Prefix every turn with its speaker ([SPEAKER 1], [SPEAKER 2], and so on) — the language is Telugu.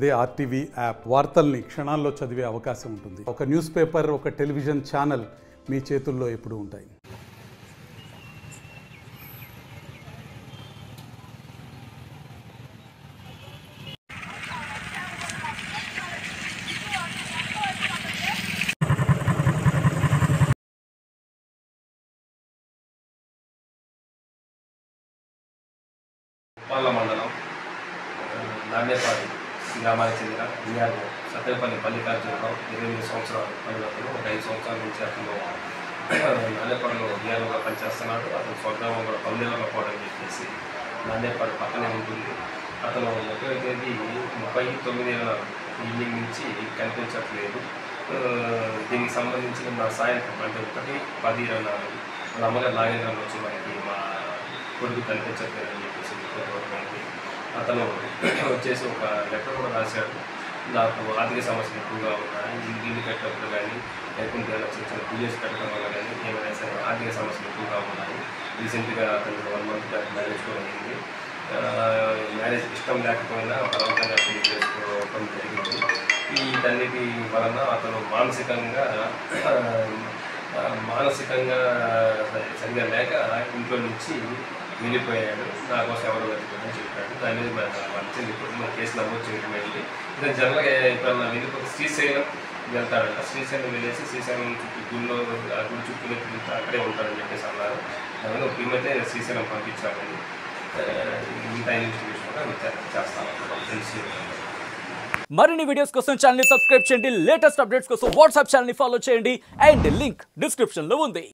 [SPEAKER 1] అదే ఆర్టీవీ యాప్ వార్తల్ని క్షణాల్లో చదివే అవకాశం ఉంటుంది. ఒక న్యూస్ పేపర్, ఒక టెలివిజన్ ఛానల్ మీ చేతుల్లో ఎప్పుడూ ఉంటాయి.
[SPEAKER 2] వాళ్ళ మండలం నాణ్యపాటి గ్రామానికి చెందిన విఆర్ఓ సత్తెనపల్లి మల్లికార్జునరావు 28 సంవత్సరాలు అతను ఒక 5 సంవత్సరాల నుంచి అతను నాణ్యపాడులో విఆర్ఓగా పనిచేస్తున్నాడు. అతను స్వగ్రామం కూడా పల్లెవరంలో పోవడం చెప్పేసి నాణ్యపాడు పక్కనే ఉంటుంది. అతను 30వ తేదీ 39 ఈవినింగ్ నుంచి కనిపించట్లేదు. దీనికి సంబంధించిన నా సాయంత్రం అంటే 1:10:24 వాళ్ళ అమ్మగారు నాగేంద్రం వచ్చి మనకి మా కొడుకు కనిపించట్లేదు అని చెప్పేసి అతను వచ్చేసి ఒక లెటర్ కూడా రాశాడు. నాకు ఆర్థిక సమస్యలు ఎక్కువగా ఉన్నాయి, ఇల్లు కట్టేటప్పుడు కానీ లేకుంటే చిన్న చిన్న బిజినెస్ పెట్టడం వల్ల కానీ ఏమైనా సరే ఆర్థిక సమస్యలు ఎక్కువగా ఉన్నాయి. రీసెంట్గా అతను 1 మంత్ బ్యాక్ మ్యారేజ్ కూడా అయింది. మ్యారేజ్ ఇష్టం లేకపోయినా బలవంతంగా పెళ్లి చేసుకోవడం జరిగింది. వీటన్నిటి వలన అతను మానసికంగా సరిగా లేక ఇంట్లో నుంచి వెళ్ళిపోయాడు. నా కోసం ఎవరు వెతుకుందని చెప్పాడు. దాని మీద వచ్చింది. ఇప్పుడు మన కేసు నమోదు చేయడం అయింది. ఇతను జనరల్గా ఎప్పుడన్నా వెళ్ళిపోతే శ్రీశైలం వెళ్తాడంట. శ్రీశైలం వెళ్ళేసి శ్రీశైలం చుట్టూ గుడి చుట్టూ తిరుగుతూ అక్కడే ఉంటాడని చెప్పేసి అన్నారు. దాని ఒక టీమ్ అయితే శ్రీశైలం పంపించామని మిగతా ఇన్వెస్టిగేషన్ కూడా విచారణ చేస్తామని తెలిసి.
[SPEAKER 3] మరిన్ని వీడియోస్ కోసం ఛానల్ ని సబ్స్క్రైబ్ చేయండి. లేటెస్ట్ అప్డేట్స్ కోసం వాట్సాప్ ఛానల్ ని ఫాలో చేయండి. అండ్ లింక్ డిస్క్రిప్షన్ లో ఉంది.